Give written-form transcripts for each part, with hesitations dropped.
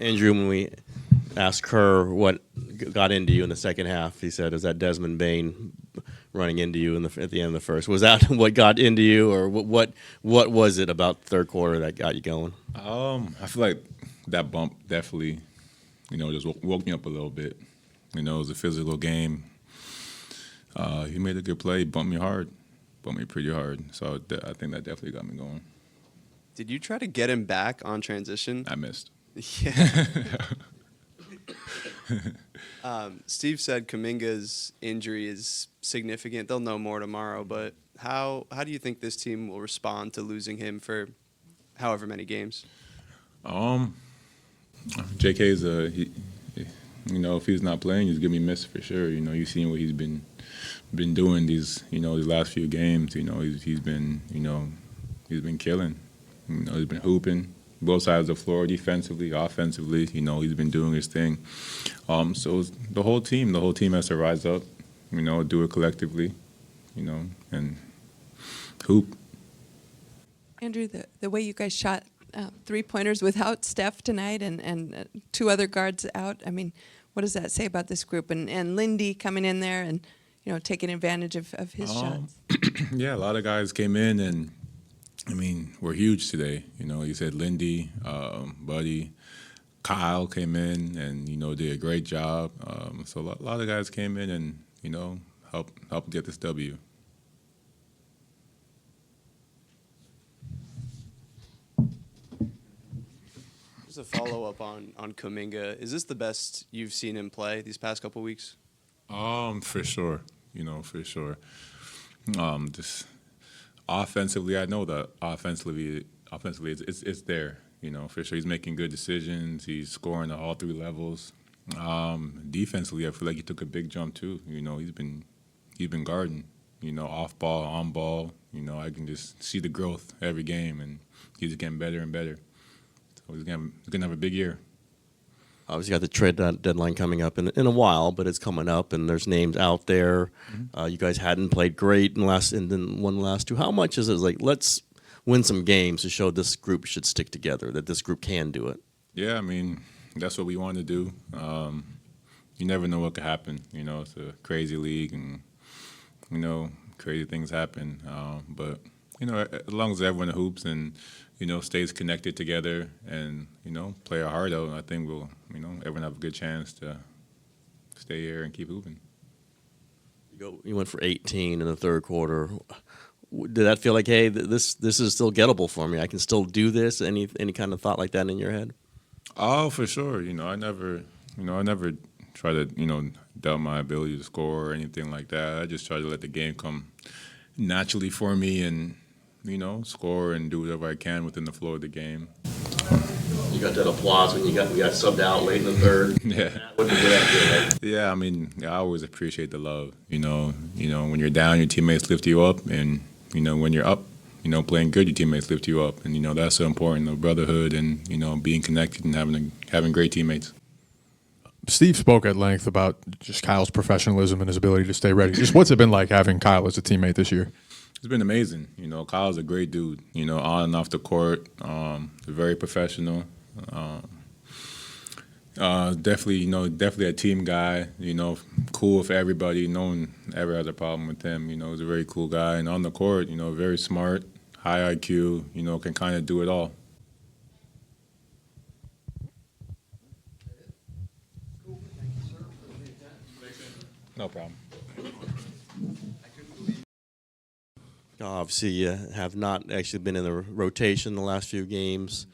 Andrew, when we asked Kerr what got into you in the second half, he said, "Is that Desmond Bane running into you at the end of the first?" Was that what got into you, or what was it about the third quarter that got you going? I feel like that bump definitely, just woke me up a little bit. It was a physical game. He made a good play, bumped me pretty hard. So I think that definitely got me going. Did you try to get him back on transition? I missed. Yeah. Steve said Kuminga's injury is significant. They'll know more tomorrow, but how do you think this team will respond to losing him for however many games? JK's if he's not playing, he's gonna be missed for sure. You've seen what he's been doing these last few games. He's been killing. He's been hooping both sides of the floor, defensively, offensively. He's been doing his thing. So the whole team has to rise up. Do it collectively. And hoop. Andrew, the way you guys shot 3-pointers without Steph tonight and two other guards out, I mean, what does that say about this group? And Lindy coming in there and taking advantage of his shots. Yeah, a lot of guys came in and we're huge today. You said Lindy, Buddy, Kyle came in and did a great job. So a lot of guys came in and helped get this W. Just a follow-up on Kuminga. Is this the best you've seen him play these past couple weeks? For sure. For sure. Just offensively, I know that offensively it's there. For sure. He's making good decisions. He's scoring at all three levels. Defensively, I feel like he took a big jump too. He's been guarding. Off ball, on ball. I can just see the growth every game, and he's getting better and better. So he's gonna have a big year. Obviously, got the trade deadline coming up in a while, but it's coming up, and there's names out there. Mm-hmm. You guys hadn't played great and then won the last two. How much is it like, let's win some games to show this group should stick together, that this group can do it? Yeah, that's what we want to do. You never know what could happen. It's a crazy league, and crazy things happen. But as long as everyone hoops and stays connected together and play our heart out, I think we'll everyone have a good chance to stay here and keep hooping. You went for 18 in the third quarter. Did that feel like, hey, this is still gettable for me? I can still do this. Any kind of thought like that in your head? Oh, for sure. I never try to doubt my ability to score or anything like that. I just try to let the game come naturally for me and score and do whatever I can within the flow of the game. You got that applause when we got subbed out late in the third. Yeah. What did that feel like? Yeah, I always appreciate the love. When you're down, your teammates lift you up, and when you're up, playing good, your teammates lift you up, and that's so important. The brotherhood and being connected and having great teammates. Steve spoke at length about just Kyle's professionalism and his ability to stay ready. Just what's it been like having Kyle as a teammate this year? It's been amazing. Kyle's a great dude. On and off the court, very professional. Definitely a team guy. Cool with everybody. No one ever has a problem with him. He's a very cool guy. And on the court, very smart, high IQ. Can kind of do it all. No problem. Obviously, you have not actually been in the rotation the last few games.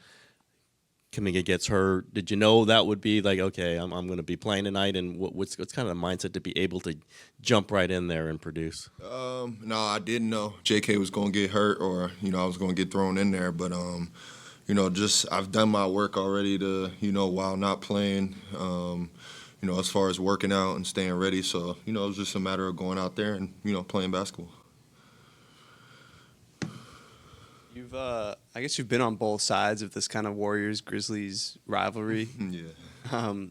Kuminga gets hurt. Did you know that would be like, okay, I'm going to be playing tonight? And what's kind of the mindset to be able to jump right in there and produce? No, I didn't know JK was going to get hurt or, I was going to get thrown in there. But, just I've done my work already to, while not playing, as far as working out and staying ready. So, it was just a matter of going out there and, playing basketball. I guess you've been on both sides of this kind of Warriors-Grizzlies rivalry. Yeah.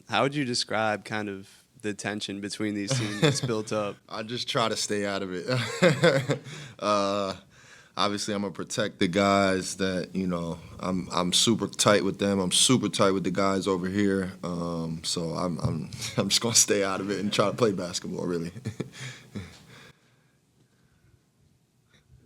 How would you describe kind of the tension between these teams that's built up? I just try to stay out of it. obviously I'm gonna protect the guys that I'm super tight with them. I'm super tight with the guys over here. So I'm I'm just gonna stay out of it and try to play basketball really.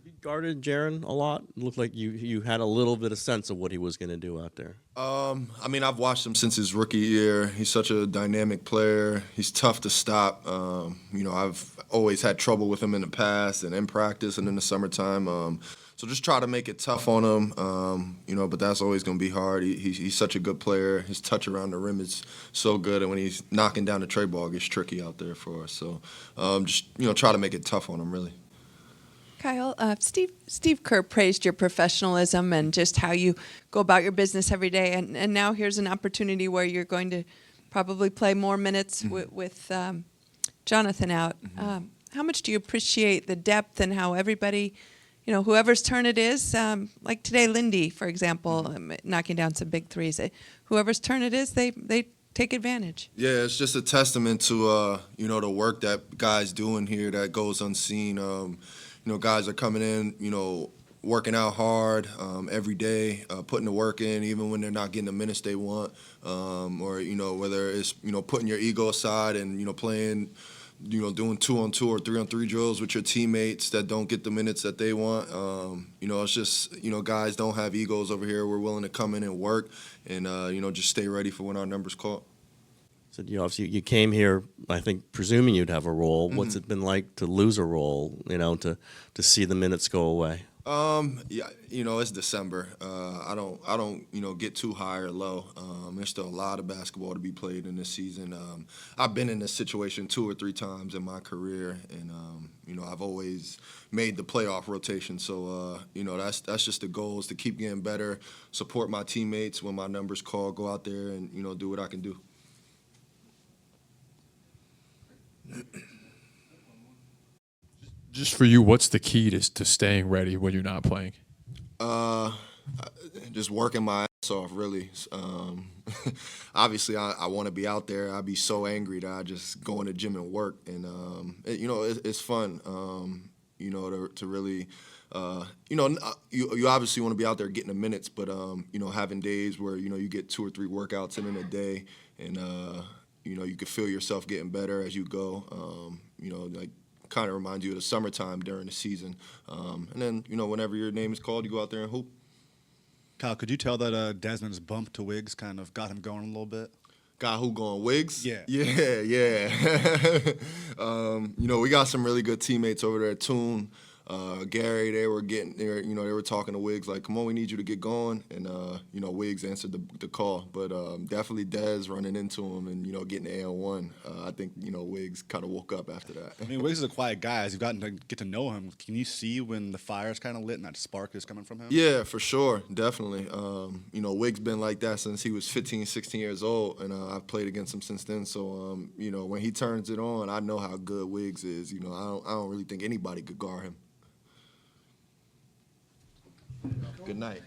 You guarded Jaren a lot. It looked like you had a little bit of sense of what he was going to do out there. I mean, I've watched him since his rookie year. He's such a dynamic player. He's tough to stop. I've always had trouble with him in the past and in practice and in the summertime. So just try to make it tough on him, but that's always going to be hard. He's such a good player. His touch around the rim is so good, and when he's knocking down the tray ball, it gets tricky out there for us. So just try to make it tough on him, really. Kyle, Steve Kerr praised your professionalism and just how you go about your business every day. And now here's an opportunity where you're going to probably play more minutes with Jonathan out. How much do you appreciate the depth and how everybody, whoever's turn it is, like today, Lindy, for example, knocking down some big threes. Whoever's turn it is, they take advantage. Yeah, it's just a testament to the work that guys doing here that goes unseen. Guys are coming in, working out hard every day, putting the work in, even when they're not getting the minutes they want, or whether it's putting your ego aside and playing, doing 2-on-2 or 3-on-3 drills with your teammates that don't get the minutes that they want. It's just guys don't have egos over here. We're willing to come in and work, and just stay ready for when our number's called. So obviously you came here, I think, presuming you'd have a role. What's it been like to lose a role? To see the minutes go away. Yeah, it's December. I don't get too high or low. There's still a lot of basketball to be played in this season. I've been in this situation 2 or 3 times in my career, and I've always made the playoff rotation. So that's just the goal, is to keep getting better, support my teammates when my number's called, go out there and do what I can do. Just for you, what's the key to staying ready when you're not playing? Just working my ass off, really. Obviously, I want to be out there. I'd be so angry that I just go in the gym and work, and it's fun. To really, you obviously want to be out there getting the minutes, but having days where you get 2 or 3 workouts in a day, and you can feel yourself getting better as you go. Kind of reminds you of the summertime during the season. And then, whenever your name is called, you go out there and hoop. Kyle, could you tell that Desmond's bump to Wiggs kind of got him going a little bit? Guy who going, Wiggs? Yeah. Yeah. We got some really good teammates over there. Toon, Gary, they were talking to Wiggs like, come on, we need you to get going. And, Wiggs answered the call. But definitely Dez running into him and, getting the AL1. I think, Wiggs kind of woke up after that. I mean, Wiggs is a quiet guy. As you've gotten to get to know him, can you see when the fire's kind of lit and that spark is coming from him? Yeah, for sure. Definitely. Wiggs been like that since he was 15, 16 years old. And I've played against him since then. So, when he turns it on, I know how good Wiggs is. I don't really think anybody could guard him. Good night.